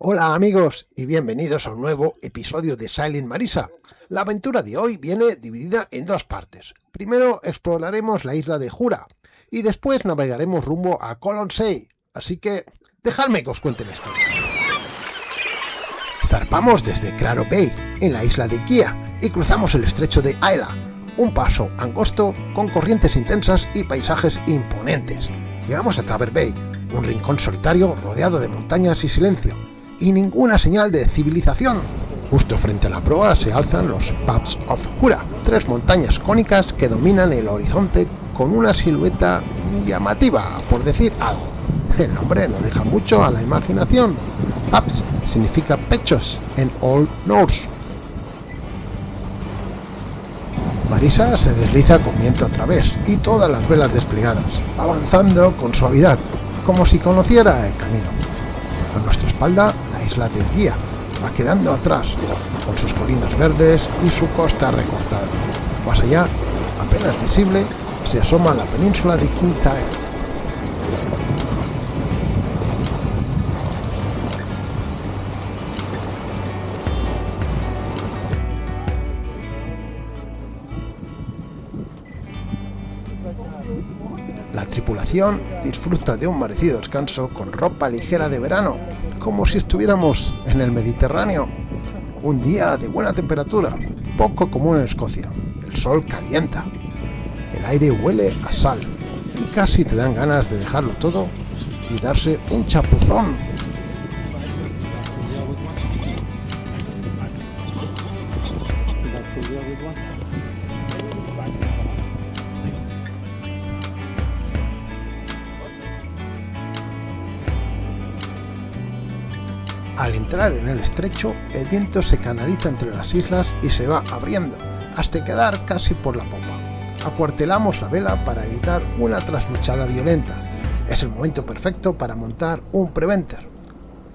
Hola amigos y bienvenidos a un nuevo episodio de Silent Marisa. La aventura de hoy viene dividida en dos partes. Primero exploraremos la isla de Jura y después navegaremos rumbo a Colonsay. Así que dejadme que os cuente la historia. Zarpamos desde Claro Bay, en la isla de Kia, y cruzamos el estrecho de Ayla, un paso angosto con corrientes intensas y paisajes imponentes. Llegamos a Taber Bay, un rincón solitario rodeado de montañas y silencio, y ninguna señal de civilización. Justo frente a la proa se alzan los Paps of Jura, tres montañas cónicas que dominan el horizonte con una silueta llamativa, por decir algo. El nombre no deja mucho a la imaginación. Paps significa pechos en Old Norse. Marisa se desliza con viento a través y todas las velas desplegadas, avanzando con suavidad, como si conociera el camino. A nuestra espalda, la isla de Guía va quedando atrás, con sus colinas verdes y su costa recortada. Más allá, apenas visible, se asoma la península de Kintyre. La tripulación disfruta de un merecido descanso con ropa ligera de verano, como si estuviéramos en el Mediterráneo. Un día de buena temperatura, poco común en Escocia. El sol calienta, el aire huele a sal y casi te dan ganas de dejarlo todo y darse un chapuzón. Al entrar en el estrecho, el viento se canaliza entre las islas y se va abriendo, hasta quedar casi por la popa. Acuartelamos la vela para evitar una trasluchada violenta. Es el momento perfecto para montar un preventer.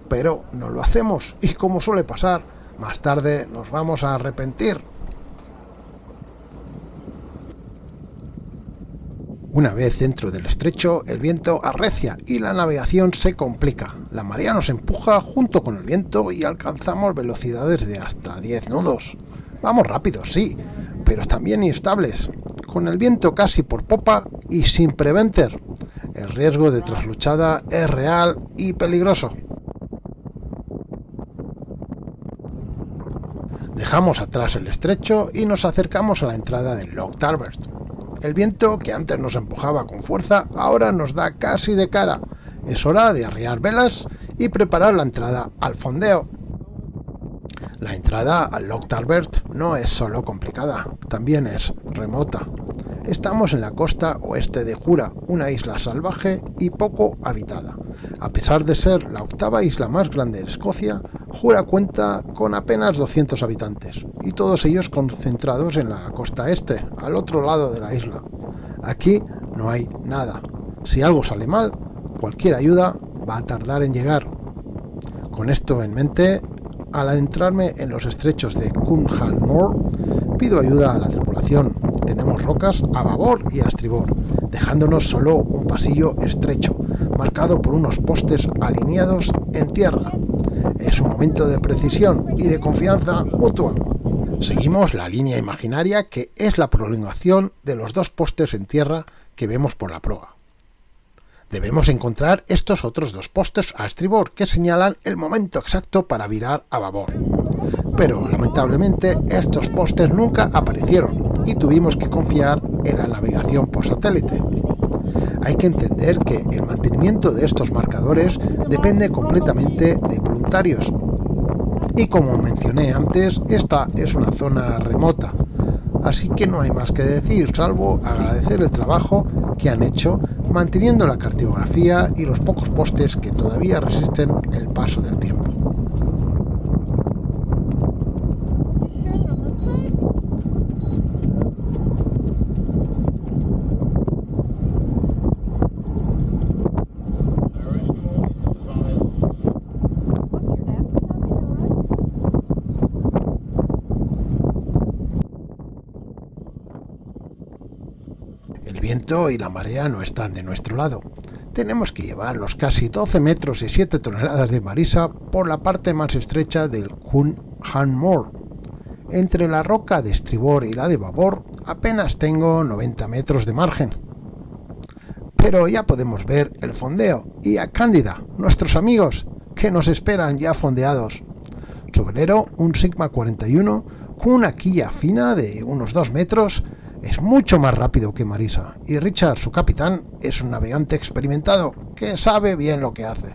Pero no lo hacemos y, como suele pasar, más tarde nos vamos a arrepentir. Una vez dentro del estrecho, el viento arrecia y la navegación se complica. La marea nos empuja junto con el viento y alcanzamos velocidades de hasta 10 nudos. Vamos rápidos, sí, pero también instables, con el viento casi por popa y sin preventer. El riesgo de trasluchada es real y peligroso. Dejamos atrás el estrecho y nos acercamos a la entrada del Loch Talbert. El viento, que antes nos empujaba con fuerza, ahora nos da casi de cara. Es hora de arriar velas y preparar la entrada al fondeo. La entrada al Loch Talbert no es solo complicada, también es remota. Estamos en la costa oeste de Jura, una isla salvaje y poco habitada. A pesar de ser la octava isla más grande de Escocia, Jura cuenta con apenas 200 habitantes, y todos ellos concentrados en la costa este, al otro lado de la isla. Aquí no hay nada. Si algo sale mal, cualquier ayuda va a tardar en llegar. Con esto en mente, al adentrarme en los estrechos de Cunham Moor, pido ayuda a la tripulación. Tenemos rocas a babor y a estribor, dejándonos solo un pasillo estrecho, marcado por unos postes alineados en tierra. Es un momento de precisión y de confianza mutua. Seguimos la línea imaginaria que es la prolongación de los dos postes en tierra que vemos por la proa. Debemos encontrar estos otros dos postes a estribor que señalan el momento exacto para virar a babor. Pero lamentablemente estos postes nunca aparecieron y tuvimos que confiar en la navegación por satélite. Hay que entender que el mantenimiento de estos marcadores depende completamente de voluntarios. Y como mencioné antes, esta es una zona remota, así que no hay más que decir salvo agradecer el trabajo que han hecho manteniendo la cartografía y los pocos postes que todavía resisten el paso del tiempo. El viento y la marea no están de nuestro lado. tenemos que llevar los casi 12 metros y 7 toneladas de marisa por la parte más estrecha del Hun Han Moor. Entre la roca de estribor y la de babor apenas tengo 90 metros de margen. Pero ya podemos ver el fondeo y a Cándida, nuestros amigos, que nos esperan ya fondeados. Su velero, un Sigma 41, con una quilla fina de unos 2 metros, es mucho más rápido que Marisa, y Richard, su capitán, es un navegante experimentado que sabe bien lo que hace.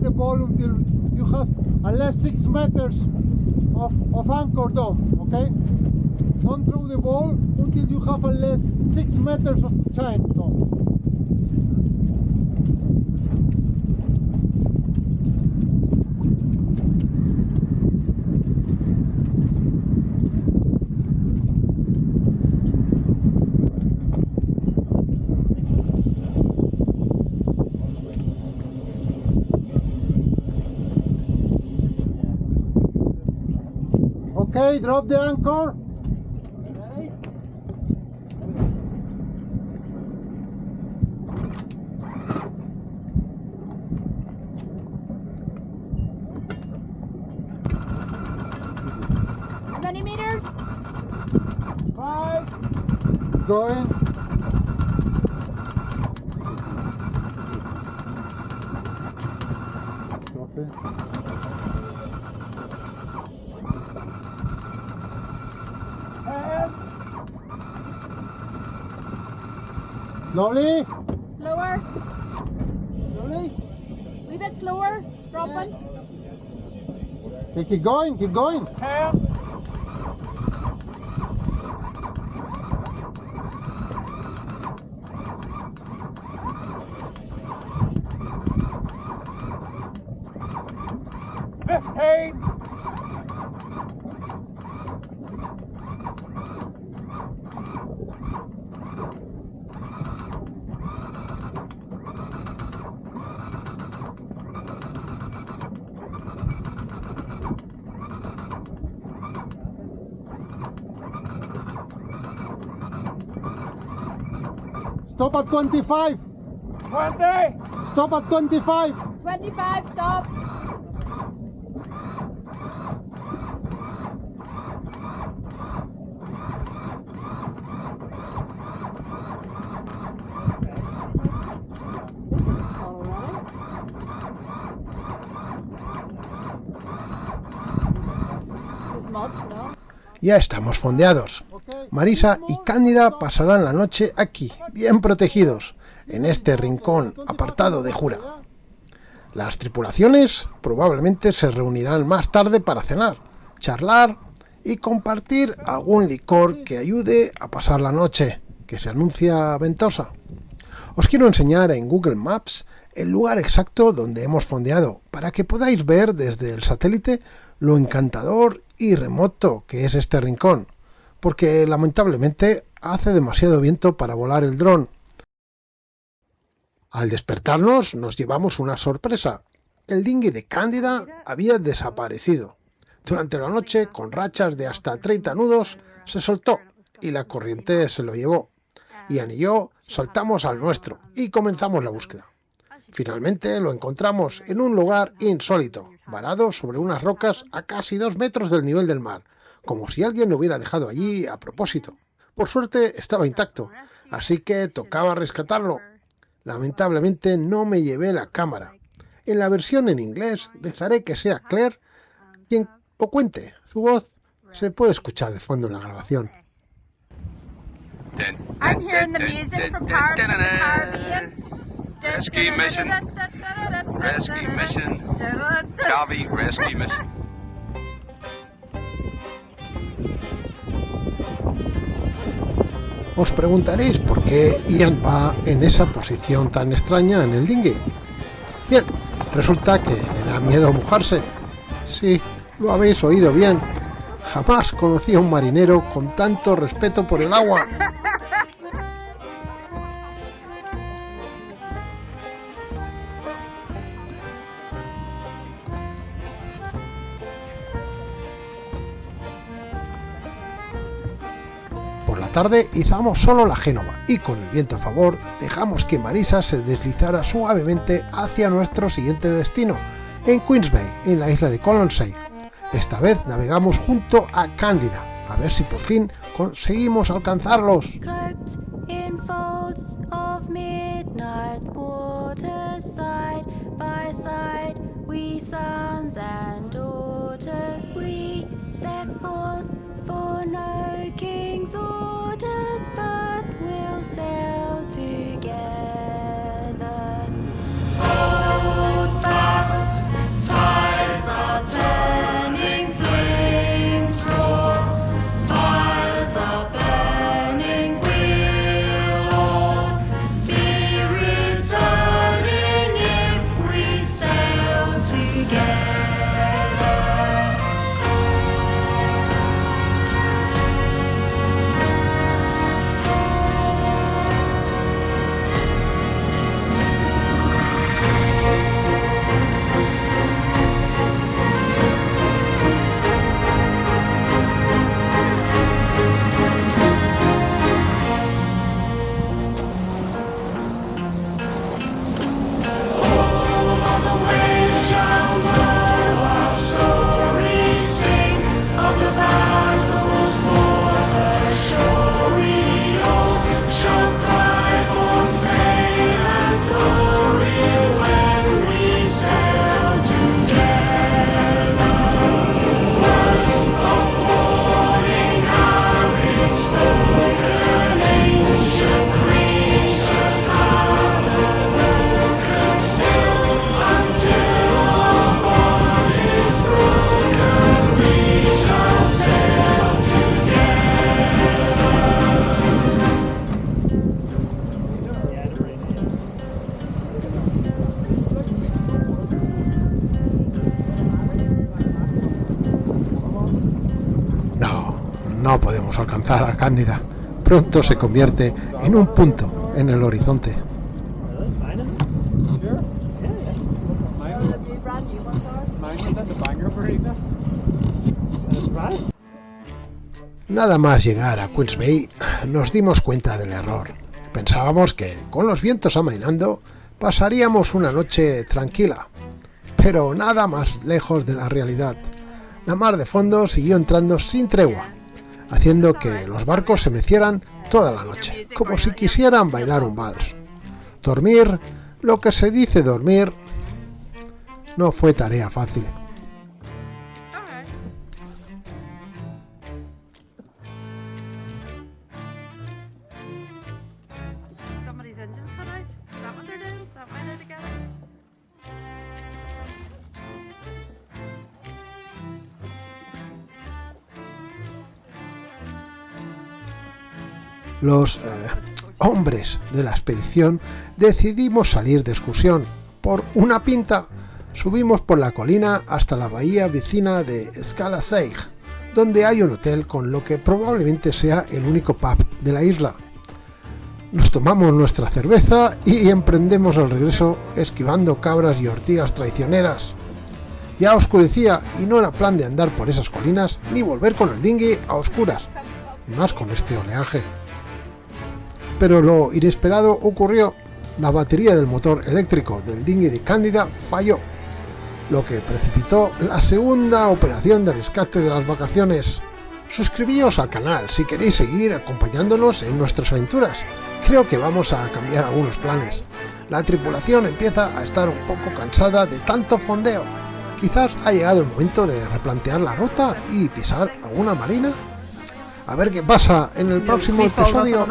The ball until you have at least 6 meters of anchor down, okay? Don't throw the ball until you have at least 6 meters of chain down. Okay, drop the anchor. Ready? 20 meters. 5. Going. Okay. Slowly. Slower. Slowly. Wee bit slower. Dropping. Okay, keep going, keep going. 10. Stop at 25. 20. Stop at 25. 25. Stop. Ya estamos fondeados. Marisa y Cándida pasarán la noche aquí, bien protegidos, en este rincón apartado de Jura. Las tripulaciones probablemente se reunirán más tarde para cenar, charlar y compartir algún licor que ayude a pasar la noche, que se anuncia ventosa. Os quiero enseñar en Google Maps el lugar exacto donde hemos fondeado, para que podáis ver desde el satélite lo encantador y remoto que es este rincón, porque lamentablemente hace demasiado viento para volar el dron. Al despertarnos nos llevamos una sorpresa. El dinghy de Cándida había desaparecido. Durante la noche, con rachas de hasta 30 nudos, se soltó y la corriente se lo llevó. Ian y yo saltamos al nuestro y comenzamos la búsqueda. Finalmente lo encontramos en un lugar insólito, varado sobre unas rocas a casi 2 metros del nivel del mar, como si alguien lo hubiera dejado allí a propósito. Por suerte estaba intacto, así que tocaba rescatarlo. Lamentablemente no me llevé la cámara. En la versión en inglés dejaré que sea Claire quien o cuente. Su voz se puede escuchar de fondo en la grabación. I'm hearing the music from Pirates of the Caribbean. Rescue mission. Rescue mission. Gavi rescue mission. Os preguntaréis por qué Ian va en esa posición tan extraña en el dinghy. Bien, resulta que le da miedo mojarse. Sí, lo habéis oído bien. Jamás conocí a un marinero con tanto respeto por el agua. Por la tarde izamos solo la Génova y con el viento a favor dejamos que Marisa se deslizara suavemente hacia nuestro siguiente destino, en Queens Bay, en la isla de Colonsay. Esta vez navegamos junto a Cándida, a ver si por fin conseguimos alcanzarlos. Cloaked in folds of midnight waters, side by side, we sons and daughters, we set forth for no king's orders, but we'll sail together. Hold fast, tides are turning, flames roar, fires are burning, we'll all be returning if we sail together. No podemos alcanzar a Cándida. Pronto se convierte en un punto en el horizonte. Nada más llegar a Queens Bay, nos dimos cuenta del error. Pensábamos que, con los vientos amainando, pasaríamos una noche tranquila. Pero nada más lejos de la realidad. La mar de fondo siguió entrando sin tregua, haciendo que los barcos se mecieran toda la noche, como si quisieran bailar un vals. Dormir, lo que se dice dormir, no fue tarea fácil. Los hombres de la expedición decidimos salir de excursión. Por una pinta, subimos por la colina hasta la bahía vecina de Scala Seig, donde hay un hotel con lo que probablemente sea el único pub de la isla. Nos tomamos nuestra cerveza y emprendemos el regreso esquivando cabras y ortigas traicioneras. Ya oscurecía y no era plan de andar por esas colinas ni volver con el dinghy a oscuras, y más con este oleaje. Pero lo inesperado ocurrió. La batería del motor eléctrico del dinghy de Cándida falló, lo que precipitó la segunda operación de rescate de las vacaciones. Suscribíos al canal si queréis seguir acompañándonos en nuestras aventuras. Creo que vamos a cambiar algunos planes. La tripulación empieza a estar un poco cansada de tanto fondeo. Quizás ha llegado el momento de replantear la ruta y pisar alguna marina. A ver qué pasa en el próximo episodio.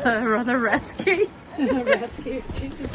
Rather rescue. Rescue. Jesus.